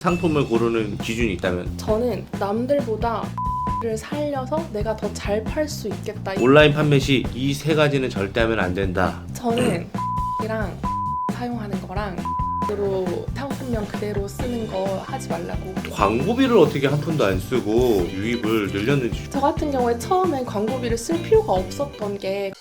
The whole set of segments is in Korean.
상품을 고르는 기준이 있다면? 저는 남들보다 를 살려서 내가 더 잘 팔 수 있겠다. 온라인 판매 시 이 세 가지는 절대 하면 안 된다. 저는 이랑 사용하는 거랑 로 상품명 그대로 쓰는 거 하지 말라고. 광고비를 어떻게 한 푼도 안 쓰고 유입을 늘렸는지. 저 같은 경우에 처음엔 광고비를 쓸 필요가 없었던 게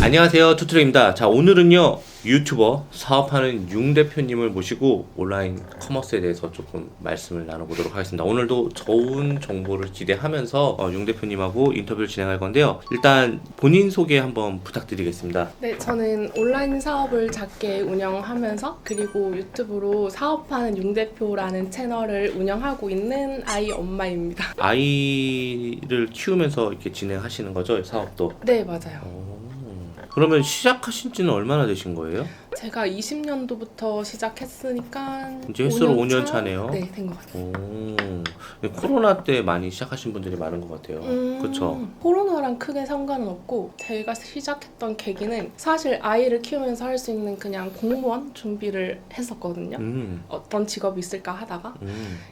안녕하세요, 투트랙입니다. 자, 오늘은요 유튜버 사업하는 융 대표님을 모시고 온라인 커머스에 대해서 조금 말씀을 나눠보도록 하겠습니다. 오늘도 좋은 정보를 기대하면서 융 대표님하고 인터뷰를 진행할 건데요. 일단 본인 소개 한번 부탁드리겠습니다. 네, 저는 온라인 사업을 작게 운영하면서 그리고 유튜브로 사업하는 융 대표라는 채널을 운영하고 있는 아이 엄마입니다. 아이를 키우면서 이렇게 진행하시는 거죠, 사업도? 네, 맞아요. 그러면 시작하신 지는 얼마나 되신 거예요? 제가 20년도부터 시작했으니까 이제 횟수로 5년 차네요. 네, 된 것 같아요. 오, 코로나 때 많이 시작하신 분들이 많은 것 같아요. 그렇죠? 코로나랑 크게 상관은 없고 제가 시작했던 계기는 사실 아이를 키우면서 할 수 있는 그냥 공무원 준비를 했었거든요. 어떤 직업이 있을까 하다가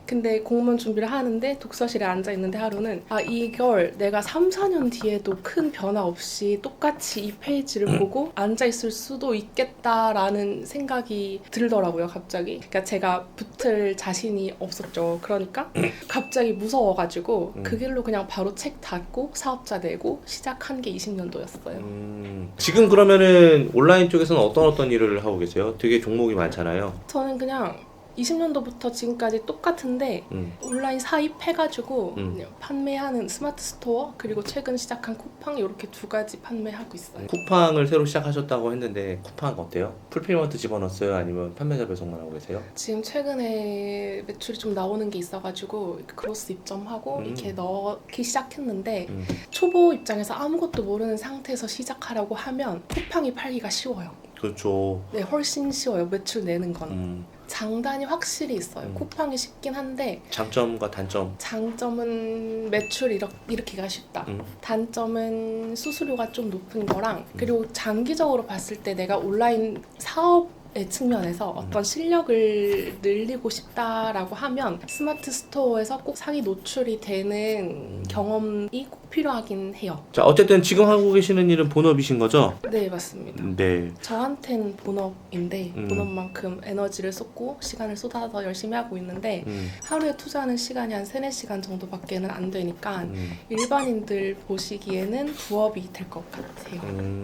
근데 공무원 준비를 하는데 독서실에 앉아있는데 하루는 이걸 내가 3, 4년 뒤에도 큰 변화 없이 똑같이 이 페이지를 보고 앉아있을 수도 있겠다라는 생각이 들더라고요, 갑자기. 그러니까 제가 붙을 자신이 없었죠. 그러니까 갑자기 무서워가지고 그 길로 그냥 바로 책 닫고 사업자 내고 시작한 게 20년도였어요. 지금 그러면은 온라인 쪽에서는 어떤 일을 하고 계세요? 되게 종목이 많잖아요. 저는 그냥 20년도부터 지금까지 똑같은데 온라인 사입해가지고 그냥 판매하는 스마트 스토어 그리고 최근 시작한 쿠팡 이렇게 두 가지 판매하고 있어요. 쿠팡을 새로 시작하셨다고 했는데 쿠팡 어때요? 풀페이먼트 집어넣었어요? 아니면 판매자 배송만 하고 계세요? 지금 최근에 매출이 좀 나오는 게 있어가지고 크로스 입점하고 이렇게 넣기 시작했는데 초보 입장에서 아무것도 모르는 상태에서 시작하라고 하면 쿠팡이 팔기가 쉬워요. 그렇죠. 네, 훨씬 쉬워요. 매출 내는 건. 장단이 확실히 있어요. 쿠팡이 쉽긴 한데 장점과 단점. 장점은 매출 일으키기가 쉽다. 단점은 수수료가 좀 높은 거랑 그리고 장기적으로 봤을 때 내가 온라인 사업의 측면에서 어떤 실력을 늘리고 싶다라고 하면 스마트 스토어에서 꼭 상위 노출이 되는 경험이 꼭 필요하긴 해요. 자, 어쨌든 지금 하고 계시는 일은 본업이신 거죠? 네, 맞습니다. 네. 저한텐 본업인데 본업만큼 에너지를 쏟고 시간을 쏟아서 열심히 하고 있는데 하루에 투자하는 시간이 한 3, 4시간 정도밖에는 안 되니까 일반인들 보시기에는 부업이 될 것 같아요.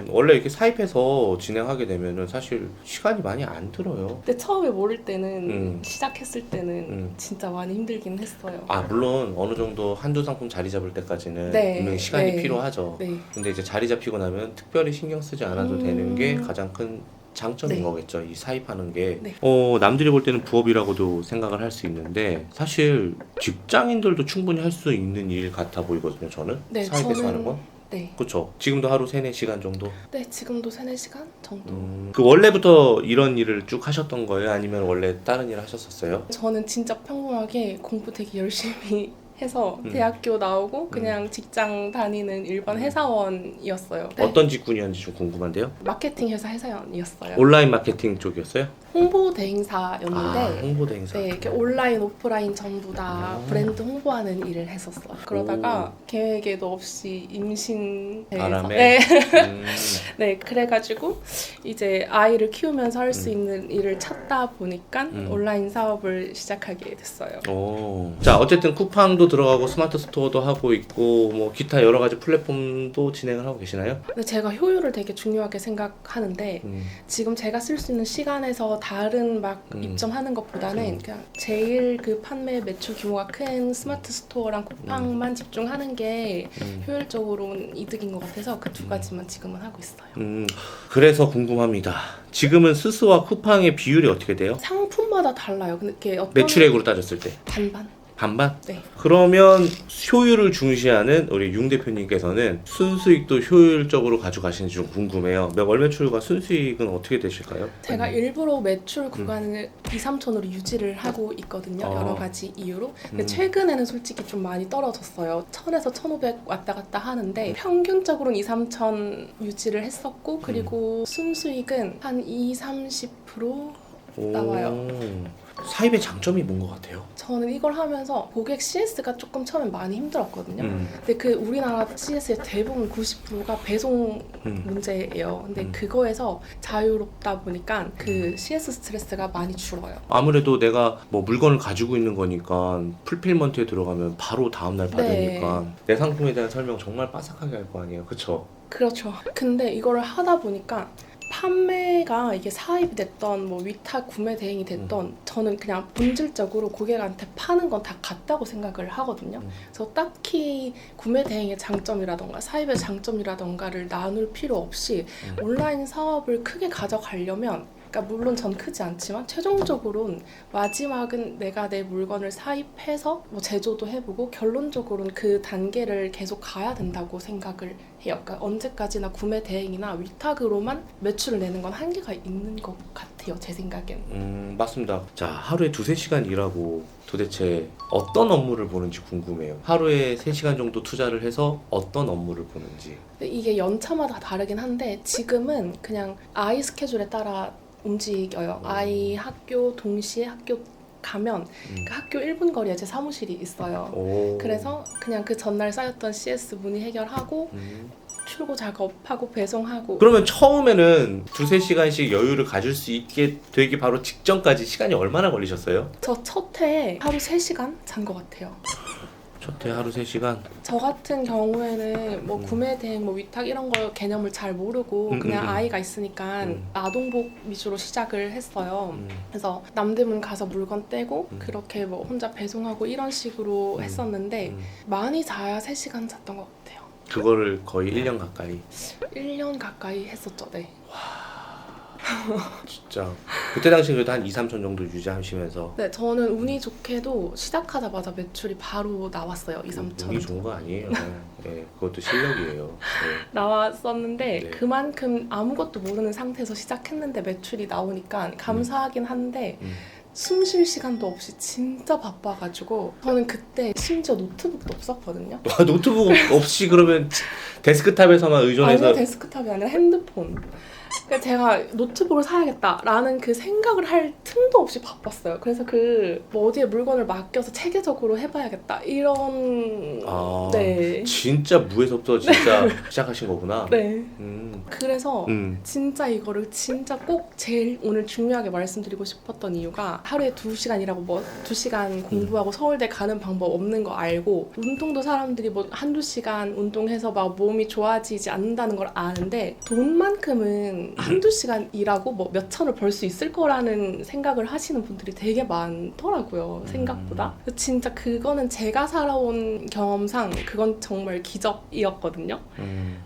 원래 이렇게 사입해서 진행하게 되면은 사실 시간이 많이 안 들어요. 근데 처음에 모를 때는 시작했을 때는 진짜 많이 힘들긴 했어요. 물론 어느 정도 한두 상품 자리 잡을 때까지는 네, 분명히 시간이 네, 필요하죠. 네. 근데 이제 자리 잡히고 나면 특별히 신경 쓰지 않아도 되는 게 가장 큰 장점인 네. 거겠죠. 이 사입하는 게. 네. 남들이 볼 때는 부업이라고도 생각을 할 수 있는데 사실 직장인들도 충분히 할 수 있는 일 같아 보이거든요. 저는 네, 사입해서 하는 건. 네. 그렇죠. 지금도 하루 3, 4시간 정도? 네, 지금도 3, 4시간 정도. 그 원래부터 이런 일을 쭉 하셨던 거예요? 아니면 원래 다른 일 하셨었어요? 저는 진짜 평범하게 공부 되게 열심히 해서 대학교 나오고 그냥 직장 다니는 일반 회사원이었어요. 네. 어떤 직군이었는지 좀 궁금한데요? 마케팅 회사원이었어요. 온라인 마케팅 쪽이었어요? 홍보대 행사였는데 홍보대 행사. 네, 이렇게 온라인, 오프라인 전부 다 브랜드 홍보하는 일을 했었어요. 그러다가 계획에도 없이 임신해서 바람에? 네. 네, 그래가지고 이제 아이를 키우면서 할 수 있는 일을 찾다 보니까 온라인 사업을 시작하게 됐어요. 자, 어쨌든 쿠팡도 들어가고 스마트 스토어도 하고 있고 뭐 기타 여러 가지 플랫폼도 진행을 하고 계시나요? 근데 제가 효율을 되게 중요하게 생각하는데 지금 제가 쓸 수 있는 시간에서 다른 막 입점하는 것보다는 그냥 제일 그 판매 매출 규모가 큰 스마트 스토어랑 쿠팡만 집중하는 게 효율적으로는 이득인 것 같아서 그 두 가지만 지금은 하고 있어요. 그래서 궁금합니다. 지금은 스스와 쿠팡의 비율이 어떻게 돼요? 상품마다 달라요. 근데 이게 어떤 매출액으로 따졌을 때 반반. 반반? 네. 그러면 효율을 중시하는 우리 융 대표님께서는 순수익도 효율적으로 가져가시는지 좀 궁금해요. 월 매출과 순수익은 어떻게 되실까요? 제가 일부러 매출 구간을 2, 3천으로 유지를 하고 있거든요. 여러 가지 이유로. 근데 최근에는 솔직히 좀 많이 떨어졌어요. 1000에서 1500 왔다 갔다 하는데 평균적으로는 2, 3천 유지를 했었고 그리고 순수익은 한 2, 30% 나와요. 사입의 장점이 뭔 것 같아요? 저는 이걸 하면서 고객 CS가 조금 처음엔 많이 힘들었거든요. 근데 그 우리나라 CS의 대부분 90%가 배송 문제예요. 근데 그거에서 자유롭다 보니까 그 CS 스트레스가 많이 줄어요. 아무래도 내가 뭐 물건을 가지고 있는 거니까 풀필먼트에 들어가면 바로 다음날 받으니까 내 상품에 대한 설명 정말 빠삭하게 할 거 아니에요. 그쵸? 그렇죠. 근데 이거를 하다 보니까 판매가 이게 사입이 됐던 뭐 위탁 구매 대행이 됐던 저는 그냥 본질적으로 고객한테 파는 건 다 같다고 생각을 하거든요. 그래서 딱히 구매 대행의 장점이라던가 사입의 장점이라던가를 나눌 필요 없이 온라인 사업을 크게 가져가려면 그러니까 물론 전 크지 않지만 최종적으로는 마지막은 내가 내 물건을 사입해서 뭐 제조도 해보고 결론적으로는 그 단계를 계속 가야 된다고 생각을 해요. 그러니까 언제까지나 구매 대행이나 위탁으로만 매출을 내는 건 한계가 있는 것 같아요. 제 생각엔. 맞습니다. 자, 하루에 2-3시간 일하고 도대체 어떤 업무를 보는지 궁금해요. 하루에 3시간 정도 투자를 해서 어떤 업무를 보는지. 근데 이게 연차마다 다르긴 한데 지금은 그냥 아이 스케줄에 따라 움직여요. 아이 학교 동시에 학교 가면 그 학교 1분 거리에 제 사무실이 있어요. 그래서 그냥 그 전날 쌓였던 CS 문의 해결하고 출고 작업하고 배송하고. 그러면 처음에는 2-3시간씩 여유를 가질 수 있게 되기 바로 직전까지 시간이 얼마나 걸리셨어요? 저 첫 해에 하루 3시간 잔 것 같아요. 첫 해 하루 3시간? 저 같은 경우에는 뭐 구매 대행, 뭐 위탁 이런 거 개념을 잘 모르고 그냥 아이가 있으니까 아동복 위주로 시작을 했어요. 그래서 남대문 가서 물건 떼고 그렇게 뭐 혼자 배송하고 이런 식으로 했었는데 많이 자야 3시간 잤던 것 같아요. 그거를 거의 1년 가까이? 1년 가까이 했었죠. 네. 진짜 그때 당시 그래도 한 2-3천 정도 유지하시면서. 네, 저는 운이 좋게도 시작하자마자 매출이 바로 나왔어요. 2-3천. 운이 좋은 거 아니에요. 네, 그것도 실력이에요. 네. 나왔었는데 네. 그만큼 아무것도 모르는 상태에서 시작했는데 매출이 나오니까 감사하긴 한데 숨 쉴 시간도 없이 진짜 바빠가지고 저는 그때 심지어 노트북도 없었거든요. 노트북 없이 그러면 데스크탑에서만 의존해서. 아니요, 데스크탑이 아니라 핸드폰. 그러니까 제가 노트북을 사야겠다라는 그 생각을 할 틈도 없이 바빴어요. 그래서 뭐 어디에 물건을 맡겨서 체계적으로 해봐야겠다 이런. 네. 진짜 무에서부터 진짜 시작하신 거구나. 네. 그래서 진짜 이거를 진짜 꼭 제일 오늘 중요하게 말씀드리고 싶었던 이유가 하루에 2시간 일하고 뭐 2시간 공부하고 서울대 가는 방법 없는 거 알고 운동도 사람들이 뭐 1-2시간 운동해서 막 몸이 좋아지지 않는다는 걸 아는데 돈만큼은 1-2시간 일하고 뭐 몇 천을 벌 수 있을 거라는 생각을 하시는 분들이 되게 많더라고요. 생각보다. 진짜 그거는 제가 살아온 경험상 그건 정말 기적이었거든요.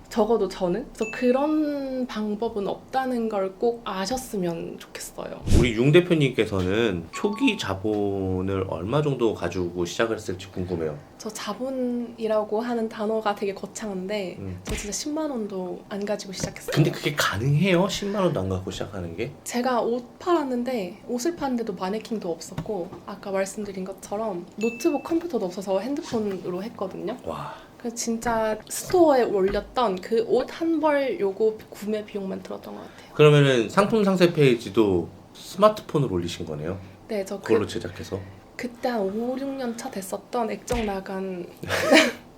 적어도 저는. 그래서 그런 방법은 없다는 걸 꼭 아셨으면 좋겠어요. 우리 융 대표님께서는 초기 자본을 얼마 정도 가지고 시작을 했을지 궁금해요. 저 자본이라고 하는 단어가 되게 거창한데 저 진짜 10만 원도 안 가지고 시작했어요. 근데 그게 가능해요? 10만 원도 안 갖고 시작하는 게? 제가 옷 팔았는데 옷을 파는데도 마네킹도 없었고 아까 말씀드린 것처럼 노트북 컴퓨터도 없어서 핸드폰으로 했거든요. 와. 그래서 진짜 스토어에 올렸던 그 옷 한 벌 요거 구매 비용만 들었던 것 같아요. 그러면은 상품 상세 페이지도 스마트폰으로 올리신 거네요? 네, 저 그걸로 제작해서? 그때 한 5-6년 차 됐었던 액정 나간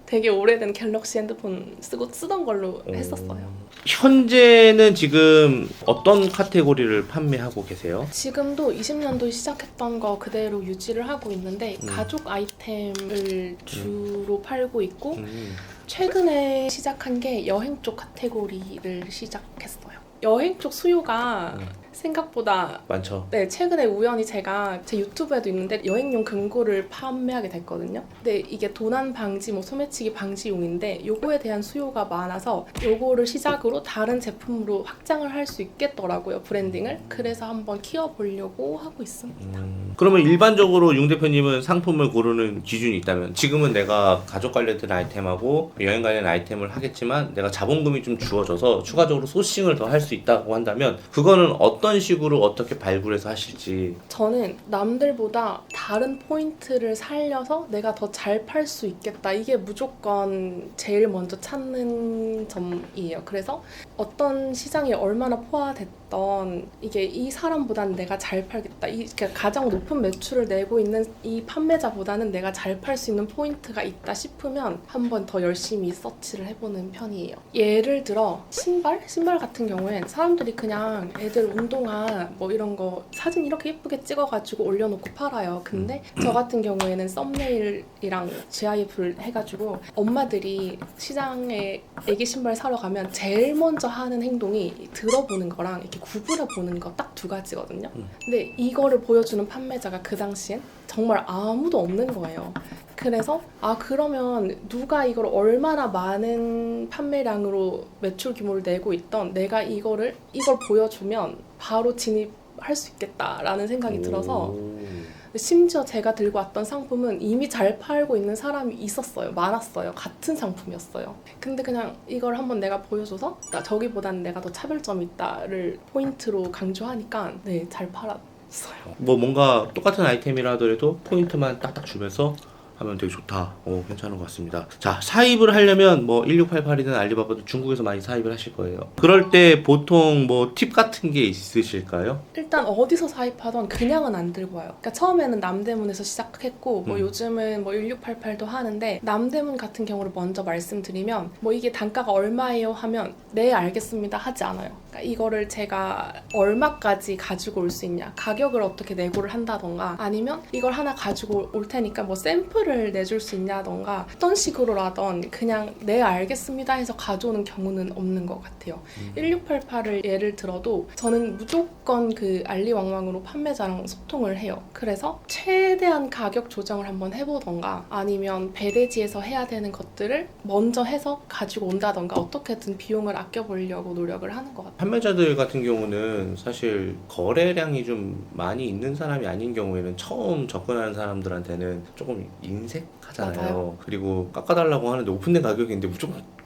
되게 오래된 갤럭시 핸드폰 쓰던 걸로 했었어요. 현재는 지금 어떤 카테고리를 판매하고 계세요? 지금도 20년도에 시작했던 거 그대로 유지를 하고 있는데 가족 아이템을 주로 팔고 있고 최근에 시작한 게 여행 쪽 카테고리를 시작했어요. 여행 쪽 수요가 생각보다 많죠. 네, 최근에 우연히 제가 제 유튜브에도 있는데 여행용 금고를 판매하게 됐거든요. 근데 이게 도난 방지, 뭐 소매치기 방지용인데 요거에 대한 수요가 많아서 요거를 시작으로 다른 제품으로 확장을 할 수 있겠더라고요, 브랜딩을. 그래서 한번 키워보려고 하고 있습니다. 그러면 일반적으로 융 대표님은 상품을 고르는 기준이 있다면 지금은 내가 가족 관련된 아이템하고 여행 관련 아이템을 하겠지만 내가 자본금이 좀 주어져서 추가적으로 소싱을 더 할 수 있다고 한다면 그거는 어떤 어떤 식으로 어떻게 발굴해서 하실지. 저는 남들보다 다른 포인트를 살려서 내가 더 잘 팔 수 있겠다. 이게 무조건 제일 먼저 찾는 점이에요. 그래서 어떤 시장이 얼마나 포화됐던 이게 이 사람보다는 내가 잘 팔겠다. 그러니까 가장 높은 매출을 내고 있는 이 판매자보다는 내가 잘 팔 수 있는 포인트가 있다 싶으면 한 번 더 열심히 서치를 해보는 편이에요. 예를 들어 신발 같은 경우엔 사람들이 그냥 애들 운동화 뭐 이런 거 사진 이렇게 예쁘게 찍어가지고 올려놓고 팔아요. 근데 저 같은 경우에는 썸네일이랑 GIF를 해가지고 엄마들이 시장에 애기 신발 사러 가면 제일 먼저 하는 행동이 들어보는 거랑 이렇게 구부려 보는 거 딱 두 가지거든요. 근데 이거를 보여주는 판매자가 그 당시엔 정말 아무도 없는 거예요. 그래서 그러면 누가 이걸 얼마나 많은 판매량으로 매출 규모를 내고 있던 내가 이걸 보여주면 바로 진입할 수 있겠다라는 생각이 들어서 심지어 제가 들고 왔던 상품은 이미 잘 팔고 있는 사람이 있었어요. 많았어요. 같은 상품이었어요. 근데 그냥 이걸 한번 내가 보여줘서 저기보다는 내가 더 차별점이 있다를 포인트로 강조하니까 네, 잘 팔았어요. 뭐 뭔가 똑같은 아이템이라 하더라도 포인트만 딱딱 주면서 하면 되게 좋다. 괜찮은 것 같습니다. 자, 사입을 하려면 뭐 1688이든 알리바바든 중국에서 많이 사입을 하실 거예요. 그럴 때 보통 뭐 팁 같은 게 있으실까요? 일단 어디서 사입하던 그냥은 안 들고 와요. 그러니까 처음에는 남대문에서 시작했고 뭐 요즘은 뭐 1688도 하는데 남대문 같은 경우를 먼저 말씀드리면 뭐 이게 단가가 얼마예요 하면 네 알겠습니다 하지 않아요. 그러니까 이거를 제가 얼마까지 가지고 올 수 있냐, 가격을 어떻게 내고를 한다던가 아니면 이걸 하나 가지고 올 테니까 뭐 샘플을 내줄 수 있냐던가 어떤 식으로라던 그냥 네 알겠습니다 해서 가져오는 경우는 없는 것 같아요. 1688을 예를 들어도 저는 무조건 그 알리왕왕으로 판매자랑 소통을 해요. 그래서 최대한 가격 조정을 한번 해보던가 아니면 배대지에서 해야 되는 것들을 먼저 해서 가지고 온다던가 어떻게든 비용을 아껴보려고 노력을 하는 것 같아요. 판매자들 같은 경우는 사실 거래량이 좀 많이 있는 사람이 아닌 경우에는 처음 접근하는 사람들한테는 조금 인색하잖아요. 맞아요. 그리고 깎아달라고 하는데 오픈된 가격인데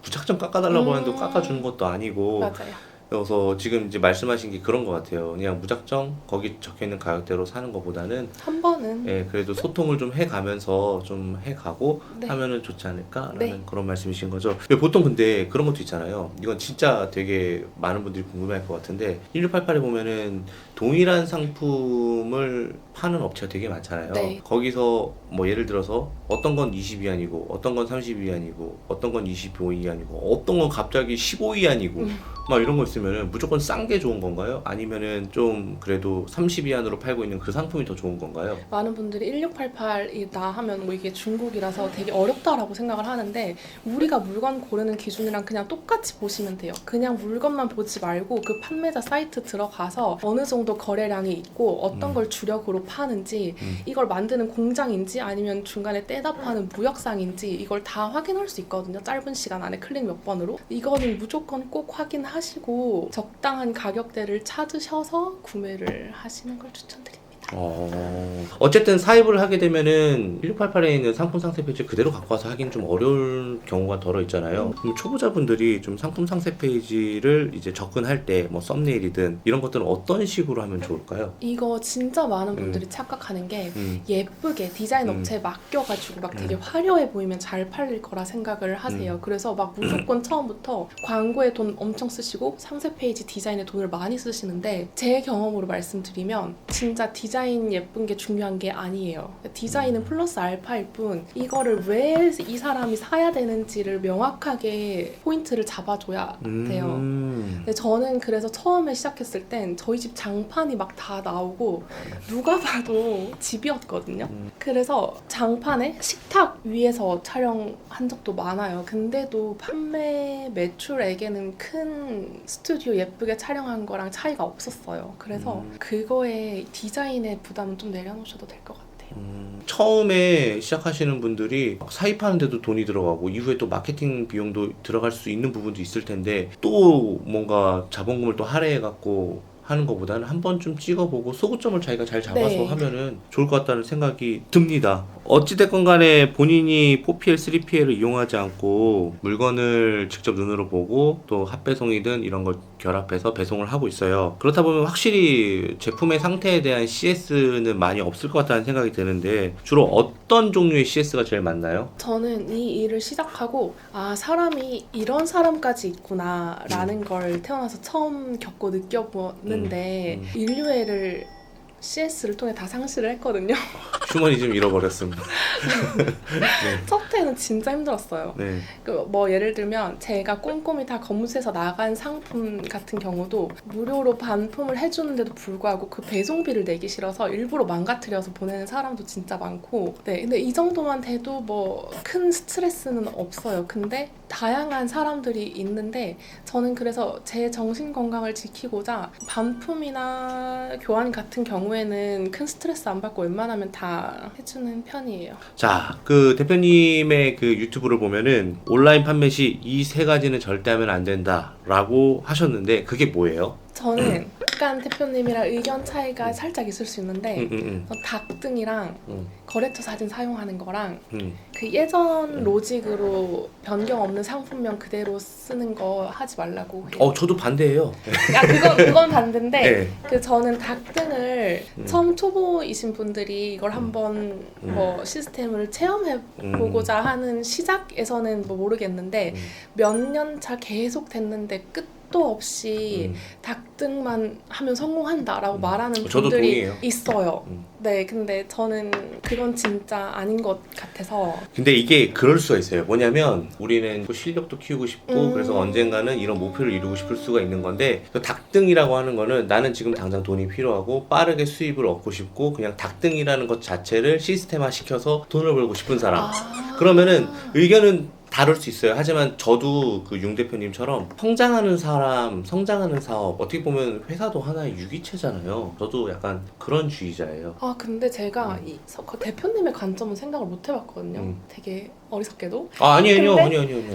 무작정 깎아달라고 하는데 깎아주는 것도 아니고. 맞아요. 그래서 지금 이제 말씀하신 게 그런 것 같아요. 그냥 무작정 거기 적혀있는 가격대로 사는 것보다는 한 번은 그래도 소통을 좀 해가면서 좀 해가고 네. 하면은 좋지 않을까라는 네. 그런 말씀이신 거죠. 보통 근데 그런 것도 있잖아요. 이건 진짜 되게 많은 분들이 궁금해할 것 같은데 1688에 보면은 동일한 상품을 파는 업체가 되게 많잖아요. 네. 거기서 뭐 예를 들어서 어떤 건 20위안이고 어떤 건 30위안이고 어떤 건 25위안이고 어떤 건 갑자기 15위안이고 막 이런 거 있으면은 무조건 싼 게 좋은 건가요? 아니면은 좀 그래도 30위안으로 팔고 있는 그 상품이 더 좋은 건가요? 많은 분들이 1688이다 하면 뭐 이게 중국이라서 되게 어렵다라고 생각을 하는데 우리가 물건 고르는 기준이랑 그냥 똑같이 보시면 돼요. 그냥 물건만 보지 말고 그 판매자 사이트 들어가서 어느 정도 거래량이 있고 어떤 걸 주력으로 파는지 이걸 만드는 공장인지 아니면 중간에 떼다 파는 무역상인지 이걸 다 확인할 수 있거든요. 짧은 시간 안에 클릭 몇 번으로. 이거는 무조건 꼭 확인하시고 적당한 가격대를 찾으셔서 구매를 하시는 걸 추천드립니다. 어쨌든 사입을 하게 되면은 1688에 있는 상품 상세 페이지 그대로 갖고 와서 하긴 좀 어려울 경우가 덜어 있잖아요. 그럼 초보자분들이 좀 상품 상세 페이지를 이제 접근할 때 뭐 썸네일이든 이런 것들은 어떤 식으로 하면 좋을까요? 이거 진짜 많은 분들이 착각하는 게 예쁘게 디자인 업체에 맡겨가지고 막 되게 화려해 보이면 잘 팔릴 거라 생각을 하세요. 그래서 막 무조건 처음부터 광고에 돈 엄청 쓰시고 상세 페이지 디자인에 돈을 많이 쓰시는데 제 경험으로 말씀드리면 진짜 디자인 예쁜 게 중요한 게 아니에요. 디자인은 플러스 알파일 뿐 이거를 왜 이 사람이 사야 되는지를 명확하게 포인트를 잡아줘야 돼요. 근데 저는 그래서 처음에 시작했을 땐 저희 집 장판이 막 다 나오고 누가 봐도 집이었거든요. 그래서 장판에 식탁 위에서 촬영한 적도 많아요. 근데도 판매 매출액에는 큰 스튜디오 예쁘게 촬영한 거랑 차이가 없었어요. 그래서 그거에 디자인의 부담은 좀 내려놓으셔도 될 것 같아요. 처음에 시작하시는 분들이 사입하는데도 돈이 들어가고 이후에 또 마케팅 비용도 들어갈 수 있는 부분도 있을 텐데 또 뭔가 자본금을 또 할애해갖고 하는 것보다는 한 번쯤 찍어보고 소구점을 자기가 잘 잡아서 네. 하면은 좋을 것 같다는 생각이 듭니다. 어찌됐건 간에 본인이 4PL, 3PL을 이용하지 않고 물건을 직접 눈으로 보고 또 핫배송이든 이런 걸 결합해서 배송을 하고 있어요. 그렇다 보면 확실히 제품의 상태에 대한 CS는 많이 없을 것 같다는 생각이 드는데 주로 어떤 종류의 CS가 제일 많나요? 저는 이 일을 시작하고 아 사람이 이런 사람까지 있구나 라는 걸 태어나서 처음 겪고 느껴보는데 인류애를 CS를 통해 다 상실을 했거든요. 휴머니즘 잃어버렸습니다. 첫 해는 진짜 힘들었어요. 네. 뭐 예를 들면 제가 꼼꼼히 다 검수해서 나간 상품 같은 경우도 무료로 반품을 해주는데도 불구하고 그 배송비를 내기 싫어서 일부러 망가뜨려서 보내는 사람도 진짜 많고 네 근데 이 정도만 돼도 뭐 큰 스트레스는 없어요. 근데 다양한 사람들이 있는데 저는 그래서 제 정신 건강을 지키고자 반품이나 교환 같은 경우에는 큰 스트레스 안 받고 웬만하면 다 해주는 편이에요. 자, 그 대표님의 그 유튜브를 보면은 온라인 판매 시 이 세 가지는 절대 하면 안 된다라고 하셨는데 그게 뭐예요? 저는 약간 대표님이랑 의견 차이가 살짝 있을 수 있는데 닭등이랑 거래처 사진 사용하는 거랑 그 예전 로직으로 변경 없는 상품명 그대로 쓰는 거 하지 말라고 해요. 저도 반대해요. 그건 반대인데 네. 그 저는 닭등을 처음 초보이신 분들이 이걸 한번 뭐 시스템을 체험해 보고자 하는 시작에서는 뭐 모르겠는데 몇 년 차 계속 됐는데 끝도 없이 닭등만 하면 성공한다라고 말하는 저도 분들이 동의해요. 있어요. 네, 근데 저는 그건 진짜 아닌 것 같아서. 근데 이게 그럴 수가 있어요. 뭐냐면 우리는 실력도 키우고 싶고 그래서 언젠가는 이런 목표를 이루고 싶을 수가 있는 건데 그 닭등이라고 하는 거는 나는 지금 당장 돈이 필요하고 빠르게 수입을 얻고 싶고 그냥 닭등이라는 것 자체를 시스템화 시켜서 돈을 벌고 싶은 사람. 그러면은 의견은 다를 수 있어요. 하지만 저도 그 융 대표님처럼 성장하는 사람, 성장하는 사업 어떻게 보면 회사도 하나의 유기체잖아요. 저도 약간 그런 주의자예요. 근데 제가 그 대표님의 관점은 생각을 못 해봤거든요. 되게 어리석게도. 아니에요.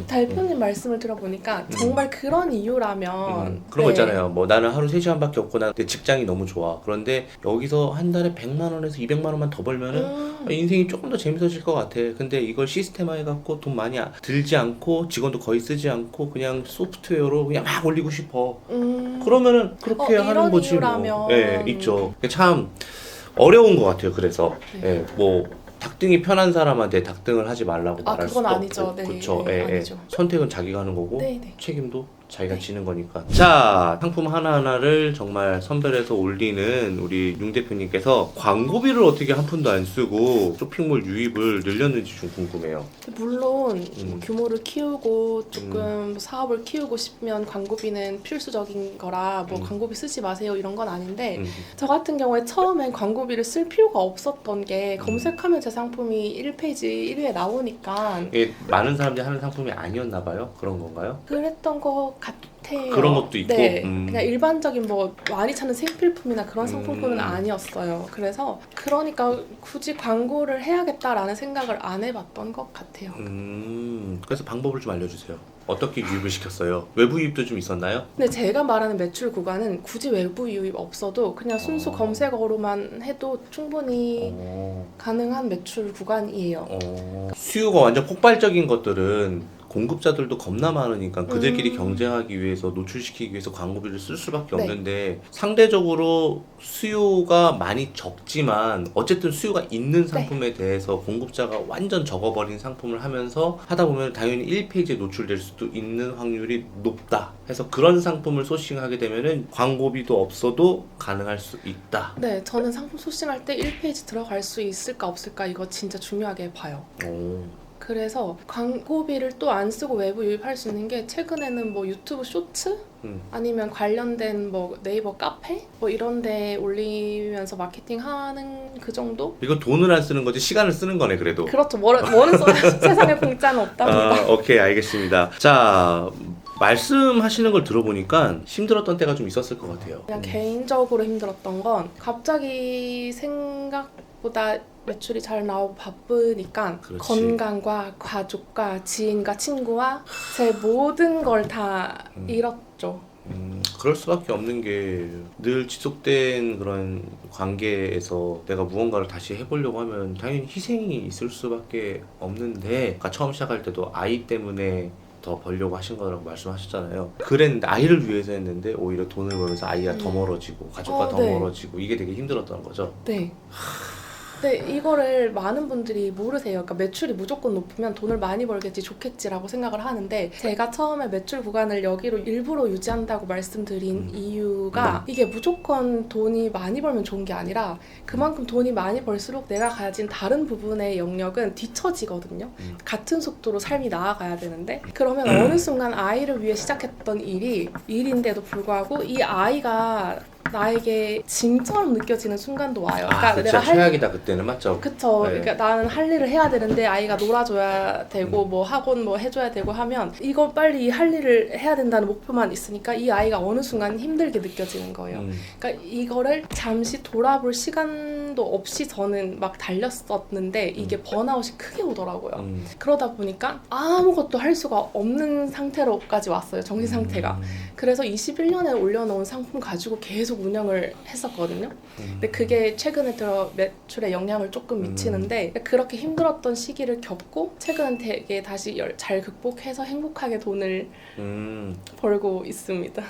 대표님 말씀을 들어보니까 정말 그런 이유라면 그런 거 있잖아요. 뭐 나는 하루 3시간밖에 없고 나 내 직장이 너무 좋아. 그런데 여기서 한 달에 100만 원에서 200만 원만 더 벌면은 인생이 조금 더 재밌어질 것 같아. 근데 이걸 시스템화 해갖고 돈 많이 들지 않고 직원도 거의 쓰지 않고 그냥 소프트웨어로 그냥 막 올리고 싶어. 그러면은 그렇게 하는 이런 거지 이유라면. 뭐. 네, 있죠. 참 어려운 것 같아요. 그래서 뭐 닭등이 편한 사람한테 닭등을 하지 말라고 말할 그건 수도 아니죠. 없고. 네, 그렇죠. 네, 아니죠. 선택은 자기가 하는 거고 네, 네. 책임도 자기가 네. 지는 거니까. 자, 상품 하나하나를 정말 선별해서 올리는 우리 융 대표님께서 광고비를 어떻게 한 푼도 안 쓰고 쇼핑몰 유입을 늘렸는지 좀 궁금해요. 물론 규모를 키우고 조금 사업을 키우고 싶으면 광고비는 필수적인 거라 뭐 광고비 쓰지 마세요 이런 건 아닌데 저 같은 경우에 처음엔 광고비를 쓸 필요가 없었던 게 검색하면 제 상품이 1페이지 1위에 나오니까 이게 많은 사람들이 하는 상품이 아니었나 봐요? 그런 건가요? 그랬던 것 같아요. 그런 것도 있고? 네, 그냥 일반적인 뭐 많이 찾는 생필품이나 그런 상품은 아니었어요. 그래서 그러니까 굳이 광고를 해야겠다라는 생각을 안 해봤던 것 같아요. 그래서 방법을 좀 알려주세요. 어떻게 유입을 시켰어요? 외부 유입도 좀 있었나요? 근데 제가 말하는 매출 구간은 굳이 외부 유입 없어도 그냥 순수 검색어로만 해도 충분히 가능한 매출 구간이에요. 수요가 완전 폭발적인 것들은 공급자들도 겁나 많으니까 그들끼리 경쟁하기 위해서 노출시키기 위해서 광고비를 쓸 수밖에 없는데 상대적으로 수요가 많이 적지만 어쨌든 수요가 있는 상품에 대해서 공급자가 완전 적어버린 상품을 하면서 하다 보면 당연히 1페이지에 노출될 수도 있는 확률이 높다 해서 그런 상품을 소싱하게 되면은 광고비도 없어도 가능할 수 있다. 네, 저는 상품 소싱할 때 1페이지 들어갈 수 있을까 없을까 이거 진짜 중요하게 봐요. 그래서 광고비를 또 안 쓰고 외부 유입할 수 있는 게 최근에는 뭐 유튜브 쇼츠? 아니면 관련된 뭐 네이버 카페? 뭐 이런 데 올리면서 마케팅하는 그 정도? 이거 돈을 안 쓰는 거지 시간을 쓰는 거네 그래도. 그렇죠. 뭐는 세상에 공짜는 없답니다. 오케이 알겠습니다. 자 말씀하시는 걸 들어보니까 힘들었던 때가 좀 있었을 것 같아요. 그냥 개인적으로 힘들었던 건 갑자기 생각보다 매출이 잘 나오고 바쁘니까 그렇지. 건강과 가족과 지인과 친구와 제 모든 걸 다 잃었죠. 그럴 수밖에 없는 게 늘 지속된 그런 관계에서 내가 무언가를 다시 해보려고 하면 당연히 희생이 있을 수밖에 없는데 아까 처음 시작할 때도 아이 때문에 더 벌려고 하신 거라고 말씀하셨잖아요. 그랬는데 아이를 위해서 했는데 오히려 돈을 벌면서 아이가 더 멀어지고 가족과 더 네. 멀어지고 이게 되게 힘들었던 거죠. 네. 근데 이거를 많은 분들이 모르세요. 그러니까 매출이 무조건 높으면 돈을 많이 벌겠지 좋겠지라고 생각을 하는데 제가 처음에 매출 구간을 여기로 일부러 유지한다고 말씀드린 이유가 이게 무조건 돈이 많이 벌면 좋은 게 아니라 그만큼 돈이 많이 벌수록 내가 가진 다른 부분의 영역은 뒤처지거든요. 같은 속도로 삶이 나아가야 되는데 그러면 어느 순간 아이를 위해 시작했던 일인데도 불구하고 이 아이가 나에게 짐처럼 느껴지는 순간도 와요. 그러니까 그쵸. 내가 최악이다 그때는 맞죠? 그쵸. 네. 그러니까 나는 할 일을 해야 되는데 아이가 놀아줘야 되고 뭐 학원 뭐 해줘야 되고 하면 이거 빨리 할 일을 해야 된다는 목표만 있으니까 이 아이가 어느 순간 힘들게 느껴지는 거예요. 그러니까 이거를 잠시 돌아볼 시간도 없이 저는 막 달렸었는데 이게 번아웃이 크게 오더라고요. 그러다 보니까 아무것도 할 수가 없는 상태로까지 왔어요. 정신 상태가. 그래서 21년에 올려놓은 상품 가지고 계속 운영을 했었거든요. 근데 그게 최근에 들어 매출에 영향을 조금 미치는데 그렇게 힘들었던 시기를 겪고 최근엔 되게 다시 잘 극복해서 행복하게 돈을 벌고 있습니다.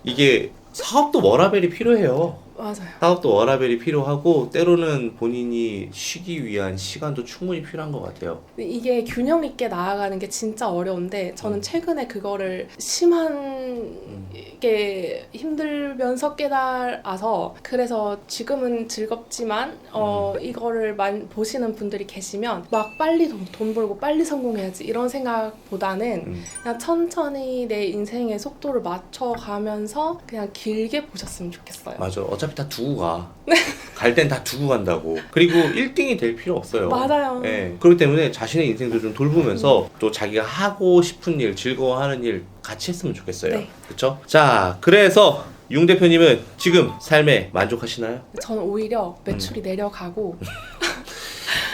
이게 사업도 워라밸이 필요해요. 맞아요. 사업도 워라밸이 필요하고 때로는 본인이 쉬기 위한 시간도 충분히 필요한 것 같아요. 근데 이게 균형 있게 나아가는 게 진짜 어려운데 저는 최근에 그거를 심하게 힘들면서 깨달아서 그래서 지금은 즐겁지만 이거를 보시는 분들이 계시면 막 빨리 돈 벌고 빨리 성공해야지 이런 생각보다는 그냥 천천히 내 인생의 속도를 맞춰가면서 그냥 길게 보셨으면 좋겠어요. 맞아. 어차피 다 두고 가. 갈 땐 다 두고 간다고. 그리고 1등이 될 필요 없어요. 맞아요. 네. 그렇기 때문에 자신의 인생도 좀 돌보면서 또 자기가 하고 싶은 일, 즐거워하는 일 같이 했으면 좋겠어요. 네. 그렇죠? 자, 그래서 융 대표님은 지금 삶에 만족하시나요? 저는 오히려 매출이 내려가고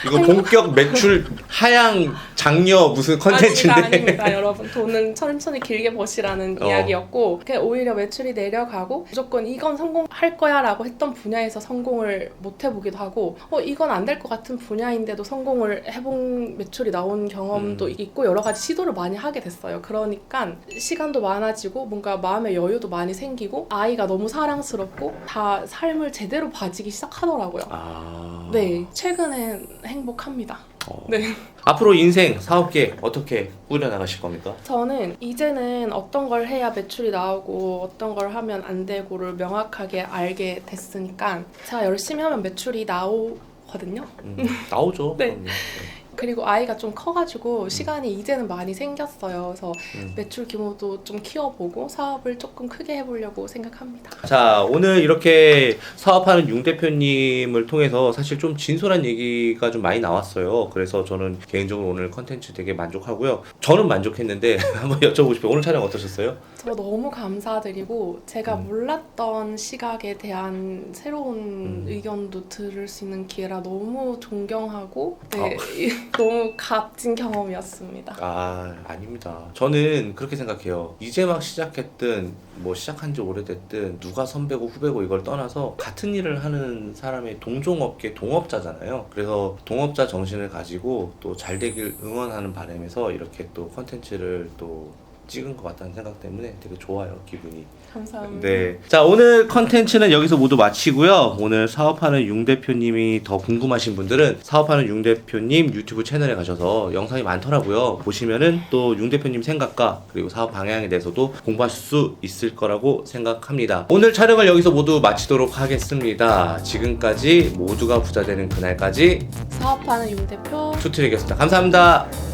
이거 본격 매출 하향 장려 무슨 컨텐츠인데. 아닙니다 여러분. 돈은 천천히 길게 버시라는 이야기였고 그냥 오히려 매출이 내려가고 무조건 이건 성공할 거야 라고 했던 분야에서 성공을 못 해보기도 하고 이건 안 될 것 같은 분야인데도 성공을 해본 매출이 나온 경험도 있고 여러 가지 시도를 많이 하게 됐어요. 그러니까 시간도 많아지고 뭔가 마음의 여유도 많이 생기고 아이가 너무 사랑스럽고 다 삶을 제대로 봐지기 시작하더라고요. 네, 최근엔 행복합니다. 네. 앞으로 인생, 사업계 어떻게 꾸려나가실 겁니까? 저는 이제는 어떤 걸 해야 매출이 나오고 어떤 걸 하면 안 되고를 명확하게 알게 됐으니까 제가 열심히 하면 매출이 나오거든요. 나오죠. 네. 그럼요. 그리고 아이가 좀 커가지고 시간이 이제는 많이 생겼어요. 그래서 매출 규모도 좀 키워보고 사업을 조금 크게 해보려고 생각합니다. 자, 오늘 이렇게 사업하는 융 대표님을 통해서 사실 좀 진솔한 얘기가 좀 많이 나왔어요. 그래서 저는 개인적으로 오늘 컨텐츠 되게 만족하고요. 저는 만족했는데 한번 여쭤보고 싶어요. 오늘 촬영 어떠셨어요? 저 너무 감사드리고 제가 몰랐던 시각에 대한 새로운 의견도 들을 수 있는 기회라 너무 존경하고 네, 너무 값진 경험이었습니다. 아닙니다. 저는 그렇게 생각해요. 이제 막 시작했든 뭐 시작한 지 오래됐든 누가 선배고 후배고 이걸 떠나서 같은 일을 하는 사람의 동종업계 동업자잖아요. 그래서 동업자 정신을 가지고 또 잘 되길 응원하는 바람에서 이렇게 또 컨텐츠를 또 찍은 것 같다는 생각 때문에 되게 좋아요, 기분이. 감사합니다. 네. 자, 오늘 컨텐츠는 여기서 모두 마치고요. 오늘 사업하는 융 대표님이 더 궁금하신 분들은 사업하는 융 대표님 유튜브 채널에 가셔서 영상이 많더라고요. 보시면은 또 융 대표님 생각과 그리고 사업 방향에 대해서도 공부하실 수 있을 거라고 생각합니다. 오늘 촬영을 여기서 모두 마치도록 하겠습니다. 지금까지 모두가 부자 되는 그날까지 사업하는 융 대표 투트랙이었습니다. 감사합니다.